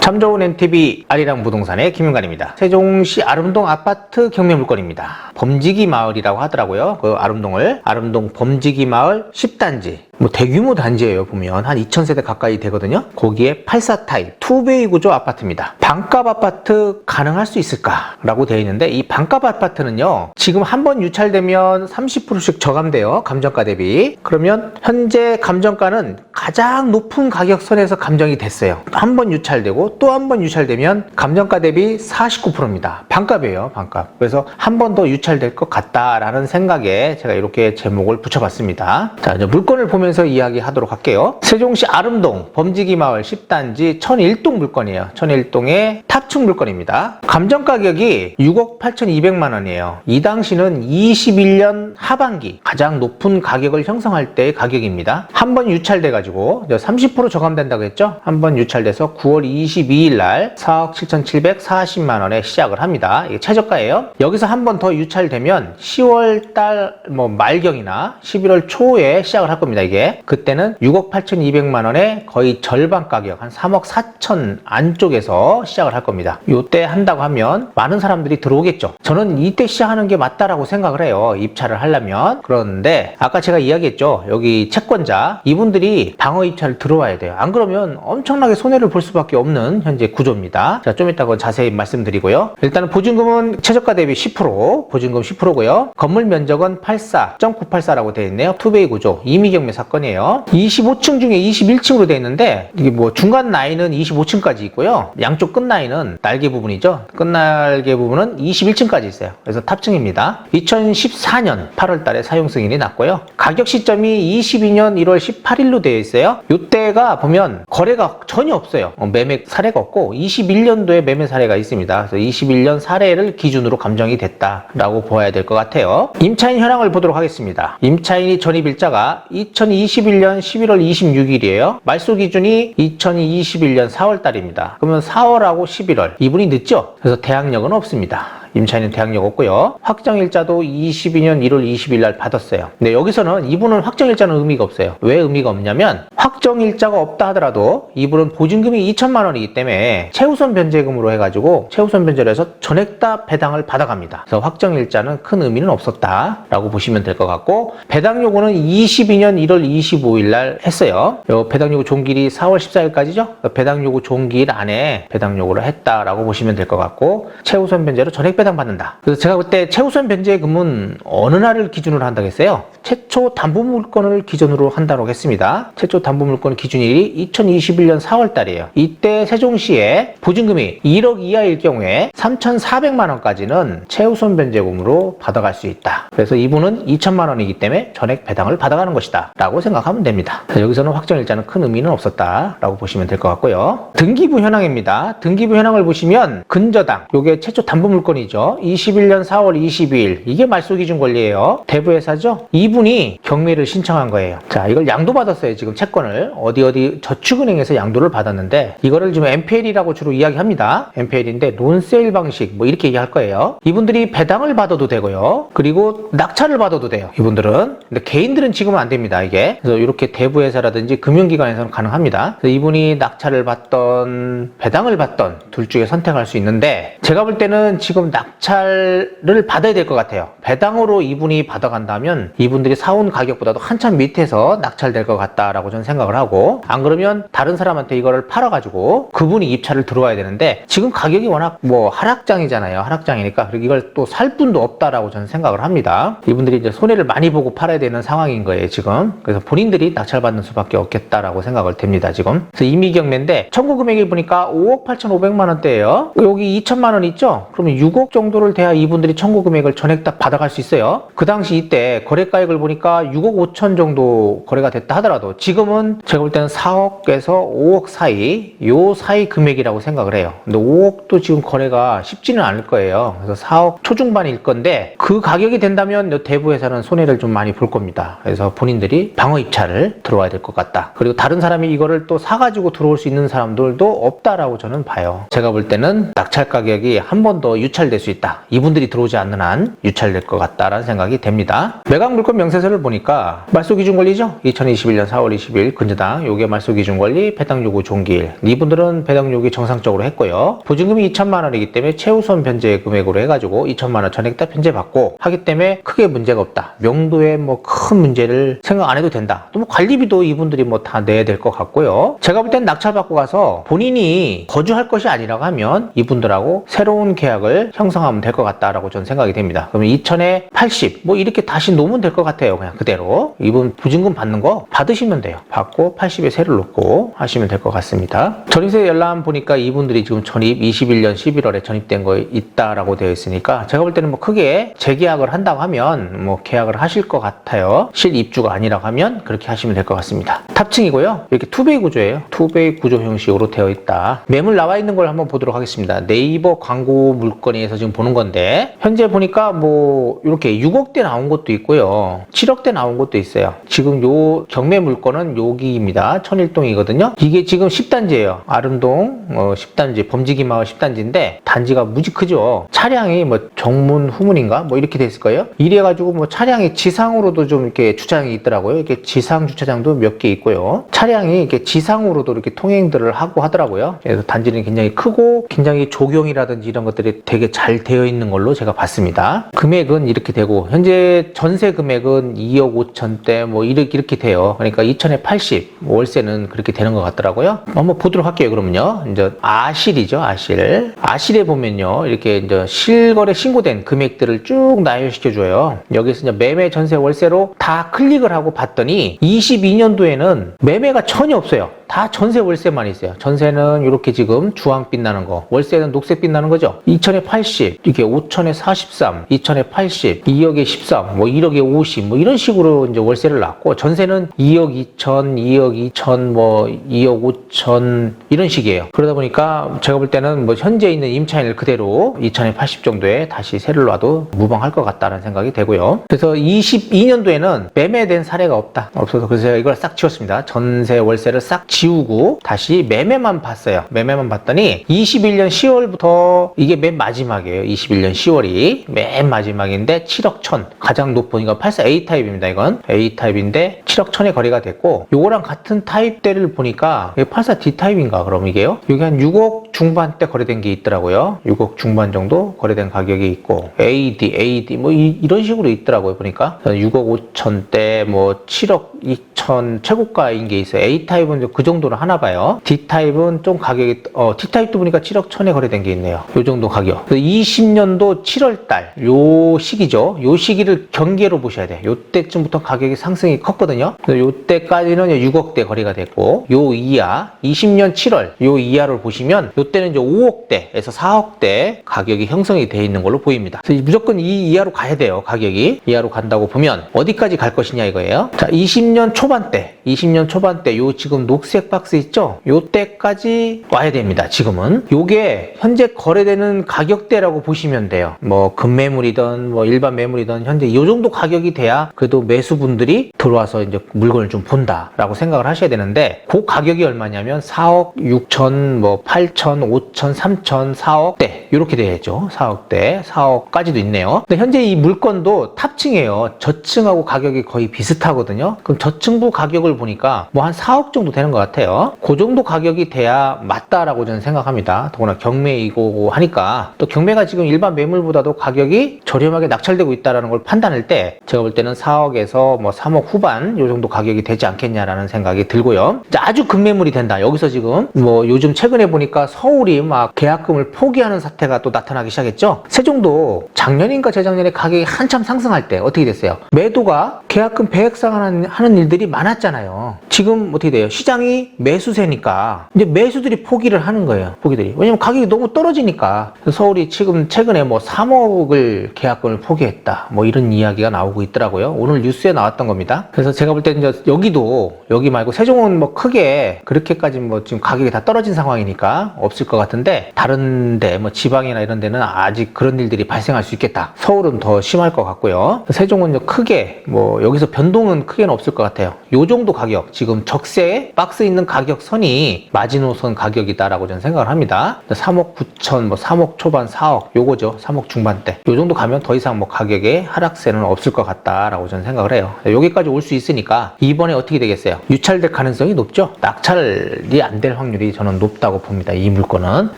참 좋은 NTV 아리랑 부동산의 김윤관입니다. 세종시 아름동 아파트 경매 물건입니다. 범지기 마을이라고 하더라고요. 그 아름동 범지기 마을 10단지. 대규모 단지예요. 보면 한 2000세대 가까이 되거든요. 거기에 84타입 2베이 구조 아파트입니다. 반값 아파트 가능할 수 있을까라고 되어 있는데, 이 반값 아파트는요, 지금 한번 유찰되면 30%씩 저감돼요. 감정가 대비. 그러면 현재 감정가는 가장 높은 가격선에서 감정이 됐어요. 한 번 유찰되고 또 한 번 유찰되면 감정가 대비 49%입니다. 반값이에요. 반값. 그래서 한 번 더 유찰될 것 같다라는 생각에 제가 이렇게 제목을 붙여봤습니다. 자, 이제 물건을 보면서 이야기하도록 할게요. 세종시 아름동 범지기 마을 10단지 1001동 물건이에요. 1001동의 탑층 물건입니다. 감정 가격이 6억 8,200만 원이에요. 이 당시는 21년 하반기 가장 높은 가격을 형성할 때의 가격입니다. 한 번 유찰돼 가지고 30% 저감된다고 했죠. 한 번 유찰돼서 9월 22일 날 4억 7,740만 원에 시작을 합니다. 이게 최저가예요. 여기서 한 번 더 유찰되면 10월 달 말경이나 11월 초에 시작을 할 겁니다. 이게 그때는 6억 8,200만 원에 거의 절반 가격 한 3억 4천 안쪽에서 시작을 할 겁니다. 이때 한다고 하면 많은 사람들이 들어오겠죠. 저는 이때 시작하는 게 맞다라고 생각을 해요. 입찰을 하려면. 그런데 아까 제가 이야기했죠. 여기 채권자 이분들이 방어 입찰을 들어와야 돼요. 안 그러면 엄청나게 손해를 볼 수밖에 없는 현재 구조입니다. 자, 좀 이따 자세히 말씀드리고요. 일단은 보증금은 최저가 대비 10%, 보증금 10%고요. 건물 면적은 84.984라고 되어 있네요. 2베이 구조, 임의경매 사건이에요. 25층 중에 21층으로 되어 있는데, 이게 중간 라인은 25층까지 있고요. 양쪽 끝 라인은 날개 부분이죠. 끝날개 부분은 21층까지 있어요. 그래서 탑층입니다. 2014년 8월 달에 사용 승인이 났고요. 가격 시점이 22년 1월 18일로 되어 있어요. 이때가 보면 거래가 전혀 없어요. 매매 사례가 없고 21년도에 매매 사례가 있습니다. 그래서 21년 사례를 기준으로 감정이 됐다라고 보아야 될 것 같아요. 임차인 현황을 보도록 하겠습니다. 임차인이 전입일자가 2021년 11월 26일이에요. 말소 기준이 2021년 4월 달입니다. 그러면 4월하고 11월 이분이 늦죠? 그래서 대항력은 없습니다. 임차인은 대항력 없고요. 확정일자도 22년 1월 20일 날 받았어요. 근데 여기서는 이분은 확정일자는 의미가 없어요. 왜 의미가 없냐면, 확정일자가 없다 하더라도 이분은 보증금이 2천만 원이기 때문에 최우선 변제금으로 해가지고 최우선 변제를 해서 전액 다 배당을 받아갑니다. 그래서 확정일자는 큰 의미는 없었다라고 보시면 될 것 같고, 배당 요구는 22년 1월 25일 날 했어요. 배당 요구 종길이 4월 14일까지죠. 배당 요구 종길 안에 배당 요구를 했다라고 보시면 될 것 같고, 최우선 변제로 전액 배당 받는다. 그래서 제가 그때 최우선 변제금은 어느 날을 기준으로 한다고 했어요? 최초 담보물건을 기준으로 한다고 했습니다. 최초 담보물건 기준일이 2021년 4월 달이에요. 이때 세종시에 보증금이 1억 이하일 경우에 3,400만 원까지는 최우선 변제금으로 받아갈 수 있다. 그래서 이분은 2천만 원이기 때문에 전액 배당을 받아가는 것이다 라고 생각하면 됩니다. 여기서는 확정일자는 큰 의미는 없었다 라고 보시면 될 것 같고요. 등기부 현황입니다. 등기부 현황을 보시면 근저당, 요게 최초 담보물건이죠. 21년 4월 22일 이게 말소기준 권리예요. 대부회사죠. 이분이 경매를 신청한 거예요. 자, 이걸 양도받았어요. 지금 채권을 어디 저축은행에서 양도를 받았는데, 이거를 지금 NPL이라고 주로 이야기합니다. NPL인데 론세일 방식 이렇게 얘기할 거예요. 이분들이 배당을 받아도 되고요. 그리고 낙찰을 받아도 돼요. 이분들은. 근데 개인들은 지금은 안 됩니다. 이게. 그래서 이렇게 대부회사라든지 금융기관에서는 가능합니다. 그래서 이분이 낙찰을 받던 배당을 받던 둘 중에 선택할 수 있는데, 제가 볼 때는 지금 낙찰을 받아야 될 것 같아요. 배당으로 이분이 받아간다면 이분들이 사온 가격보다도 한참 밑에서 낙찰될 것 같다라고 저는 생각을 하고, 안 그러면 다른 사람한테 이거를 팔아가지고 그분이 입찰을 들어와야 되는데, 지금 가격이 워낙 하락장이잖아요. 하락장이니까 그리고 이걸 또 살 분도 없다라고 저는 생각을 합니다. 이분들이 이제 손해를 많이 보고 팔아야 되는 상황인 거예요, 지금. 그래서 본인들이 낙찰받는 수밖에 없겠다라고 생각을 됩니다, 지금. 그래서 임의경매인데 청구 금액을 보니까 5억 8,500만 원대예요. 여기 2천만 원 있죠? 그러면 6억 정도를 돼야 이분들이 청구 금액을 전액 다 받아갈 수 있어요. 그 당시 이때 거래가액을 보니까 6억 5천 정도 거래가 됐다 하더라도 지금은 제가 볼 때는 4억에서 5억 사이, 요 사이 금액이라고 생각을 해요. 근데 5억도 지금 거래가 쉽지는 않을 거예요. 그래서 4억 초중반일 건데, 그 가격이 된다면 대부회사는 손해를 좀 많이 볼 겁니다. 그래서 본인들이 방어 입찰을 들어와야 될 것 같다. 그리고 다른 사람이 이거를 또 사가지고 들어올 수 있는 사람들도 없다라고 저는 봐요. 제가 볼 때는 낙찰 가격이 한 번 더 유찰될 수 있다. 이분들이 들어오지 않는 한 유찰될 것 같다라는 생각이 됩니다. 매각 물건 명세서를 보니까 말소기준권리죠. 2021년 4월 20일 근저당 요게 말소기준권리 배당 요구 종기일. 이분들은 배당 요구 정상적으로 했고요. 보증금이 2천만 원이기 때문에 최우선 변제 금액으로 해가지고 2천만 원 전액 다 변제받고 하기 때문에 크게 문제가 없다. 명도에 뭐 큰 문제를 생각 안 해도 된다. 또 뭐 관리비도 이분들이 뭐 다 내야 될 것 같고요. 제가 볼 땐 낙찰받고 가서 본인이 거주할 것이 아니라고 하면 이분들하고 새로운 계약을 형성하면 될 것 같다라고 저는 생각이 됩니다. 그러면 2천에 80 뭐 이렇게 다시 놓으면 될 것 같아요. 그냥 그대로 이분 보증금 받는 거 받으시면 돼요. 받고 80에 세를 놓고 하시면 될 것 같습니다. 전입세 열람 보니까 이분들이 지금 전입 21년 11월에 전입된 거 있다라고 되어 있으니까 제가 볼 때는 뭐 크게 재계약을 한다고 하면 뭐 계약을 하실 것 같아요. 실입주가 아니라고 하면 그렇게 하시면 될 것 같습니다. 탑층이고요. 이렇게 투베이 구조예요. 투베이 구조 형식으로 되어 있다. 매물 나와 있는 걸 한번 보도록 하겠습니다. 네이버 광고 물건에서 지금 보는 건데 현재 보니까 뭐 이렇게 6억대 나온 것도 있고요. 7억대 나온 것도 있어요. 지금 요 경매 물건은 여기입니다. 천일동이거든요. 이게 지금 10단지예요. 아름동 10단지 범지기 마을 10단지인데 단지가 무지 크죠. 차량이 뭐 정문 후문인가 뭐 이렇게 돼 있을 거예요. 이래가지고 뭐 차량이 지상으로도 좀 이렇게 주차장이 있더라고요. 이렇게 지상 주차장도 몇 개 있고요. 차량이 이렇게 지상으로도 이렇게 통행들을 하고 하더라고요. 그래서 단지는 굉장히 크고 굉장히 조경이라든지 이런 것들이 되게 잘 되어 있는 걸로 제가 봤습니다. 금액은 이렇게 되고 현재 전세 금액은 2억 5천대 뭐 이렇게 돼요. 그러니까 2천에 80 월세는 그렇게 되는 것 같더라고요. 한번 보도록 할게요. 그러면요. 이제 아실이죠. 아실에 보면요. 이렇게 이제 실거래 신고된 금액들을 쭉 나열시켜 줘요. 여기서 이제 매매 전세 월세로 다 클릭을 하고 봤더니 22년도에는 매매가 전혀 없어요. 다 전세 월세만 있어요. 전세는 이렇게 지금 주황빛 나는 거, 월세는 녹색빛 나는 거죠. 2천에 80, 이게 5천에 43, 2천에 80, 2억에 13, 뭐 1억에 50, 뭐 이런 식으로 이제 월세를 놨고 전세는 2억 2천, 2억 2천, 뭐 2억 5천 이런 식이에요. 그러다 보니까 제가 볼 때는 뭐 현재 있는 임차인을 그대로 2천에 80 정도에 다시 세를 놔도 무방할 것 같다는 생각이 되고요. 그래서 22년도에는 매매된 사례가 없어서 그래서 제가 이걸 싹 지웠습니다. 전세 월세를 싹 지우고 다시 매매만 봤어요. 매매만 봤더니 21년 10월부터 이게 맨 마지막이에요. 21년 10월이 맨 마지막인데 7억 1천 가장 높은 이거 84 A타입입니다. 이건 A타입인데 7억 1천에 거래가 됐고 요거랑 같은 타입대를 보니까 84 D타입인가 그럼 이게요. 여기 한 6억 중반대 거래된 게 있더라고요. 6억 중반 정도 거래된 가격이 있고 AD 뭐 이런 식으로 있더라고요. 보니까 6억 5천대 뭐 7억 2천 최고가인 게 있어요. A타입은 그 정도로 하나 봐요. D타입은 좀 가격이 D타입도 보니까 7억 1천에 거래된 게 있네요. 요 정도 가격. 20년도 7월달 요 시기죠. 요 시기를 경계로 보셔야 돼요. 요 때쯤부터 가격이 상승이 컸거든요. 요 때까지는 6억대 거래가 됐고 요 이하 20년 7월 요 이하를 보시면 요 때는 이제 5억대에서 4억대 가격이 형성이 돼 있는 걸로 보입니다. 그래서 무조건 이 이하로 가야 돼요. 가격이 이하로 간다고 보면 어디까지 갈 것이냐 이거예요. 자, 20년 초반대 요 지금 녹색 박스 있죠? 요 때까지 와야 됩니다. 지금은 요게 현재 거래되는 가격대라고 보시면 돼요. 뭐 금매물이든 뭐 일반 매물이든 현재 요 정도 가격이 돼야 그래도 매수분들이 들어와서 이제 물건을 좀 본다라고 생각을 하셔야 되는데 그 가격이 얼마냐면 4억 6천 뭐 8천 5천 3천 4억대 이렇게 돼야죠. 4억까지도 있네요. 근데 현재 이 물건도 탑층이에요. 저층하고 가격이 거의 비슷하거든요. 그럼 저층부 가격을 보니까 뭐 한 4억 정도 되는 것 같아요. 그 정도 가격이 돼야 맞다라고 저는 생각합니다. 더구나 경매이고 하니까 또 경매가 지금 일반 매물보다도 가격이 저렴하게 낙찰되고 있다는 걸 판단할 때 제가 볼 때는 4억에서 뭐 3억 후반 요 정도 가격이 되지 않겠냐라는 생각이 들고요. 아주 급매물이 된다. 여기서 지금 뭐 요즘 최근에 보니까 서울이 막 계약금을 포기하는 사태가 또 나타나기 시작했죠. 세종도 작년인가 재작년에 가격이 한참 상승할 때 어떻게 됐어요? 매도가 계약금 배액상하는 일들이 많았잖아요. 지금 어떻게 돼요? 시장이 매수세니까 이제 매수들이 포기를 하는 거예요. 왜냐면 가격이 너무 떨어지니까. 서울이 지금 최근에 뭐 3억을 계약금을 포기했다. 뭐 이런 이야기가 나오고 있더라고요. 오늘 뉴스에 나왔던 겁니다. 그래서 제가 볼 때 이제 여기 말고 세종은 뭐 크게 그렇게까지 뭐 지금 가격이 다 떨어진 상황이니까 없을 것 같은데 다른데 뭐 지방이나 이런 데는 아직 그런 일들이 발생할 수 있겠다. 서울은 더 심할 것 같고요. 세종은 크게 뭐 여기서 변동은 크게는 없을 것 같아요. 요 정도 가격 지금 적세 박스 블루박스 있는 가격선이 마지노선 가격이다라고 저는 생각을 합니다. 3억 9천, 뭐 3억 초반, 4억 요거죠. 3억 중반대. 요 정도 가면 더 이상 뭐 가격에 하락세는 없을 것 같다라고 저는 생각을 해요. 여기까지 올 수 있으니까 이번에 어떻게 되겠어요? 유찰될 가능성이 높죠. 낙찰이 안 될 확률이 저는 높다고 봅니다. 이 물건은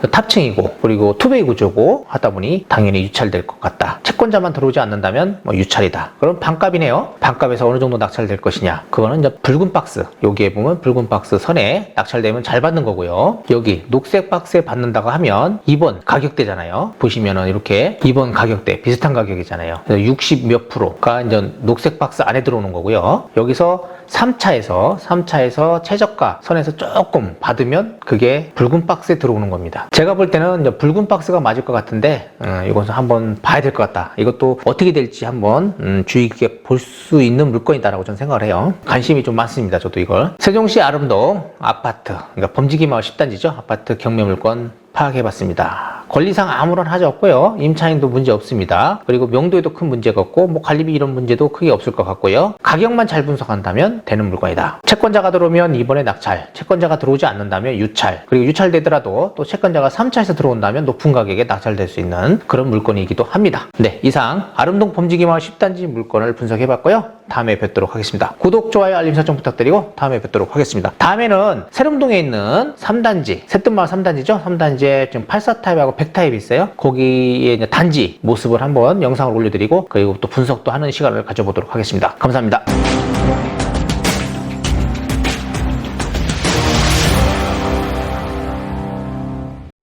탑층이고 그리고 투베이 구조고 하다 보니 당연히 유찰될 것 같다. 채권자만 들어오지 않는다면 뭐 유찰이다. 그럼 반값이네요. 반값에서 어느 정도 낙찰될 것이냐? 그거는 이제 붉은 박스. 여기에 보면 붉은 박스 선에 낙찰되면 잘 받는 거고요. 여기 녹색 박스에 받는다고 하면 2번 가격대잖아요. 보시면은 이렇게 2번 가격대 비슷한 가격이잖아요. 60 몇 프로가 이제 녹색 박스 안에 들어오는 거고요. 여기서 3차에서 최저가 선에서 조금 받으면 그게 붉은 박스에 들어오는 겁니다. 제가 볼 때는 이제 붉은 박스가 맞을 것 같은데 이것은 한번 봐야 될 것 같다. 이것도 어떻게 될지 한번 주의 깊게 볼 수 있는 물건이다라고 저는 생각을 해요. 관심이 좀 많습니다. 저도 이걸. 세종시 아름동 아파트, 그러니까 범지기 마을 10단지죠. 아파트 경매 물건 파악해봤습니다. 권리상 아무런 하자 없고요. 임차인도 문제 없습니다. 그리고 명도에도 큰 문제가 없고 뭐 관리비 이런 문제도 크게 없을 것 같고요. 가격만 잘 분석한다면 되는 물건이다. 채권자가 들어오면 이번에 낙찰, 채권자가 들어오지 않는다면 유찰, 그리고 유찰되더라도 또 채권자가 3차에서 들어온다면 높은 가격에 낙찰될 수 있는 그런 물건이기도 합니다. 네, 이상 아름동 범지기마을 10단지 물건을 분석해봤고요. 다음에 뵙도록 하겠습니다. 구독, 좋아요, 알림 설정 부탁드리고 다음에 뵙도록 하겠습니다. 다음에는 세lum동에 있는 3단지, 새뜸마을 3단지죠? 3단지에 지금 84타입하고 100타입이 있어요. 거기에 이제 단지 모습을 한번 영상을 올려드리고 그리고 또 분석도 하는 시간을 가져보도록 하겠습니다. 감사합니다.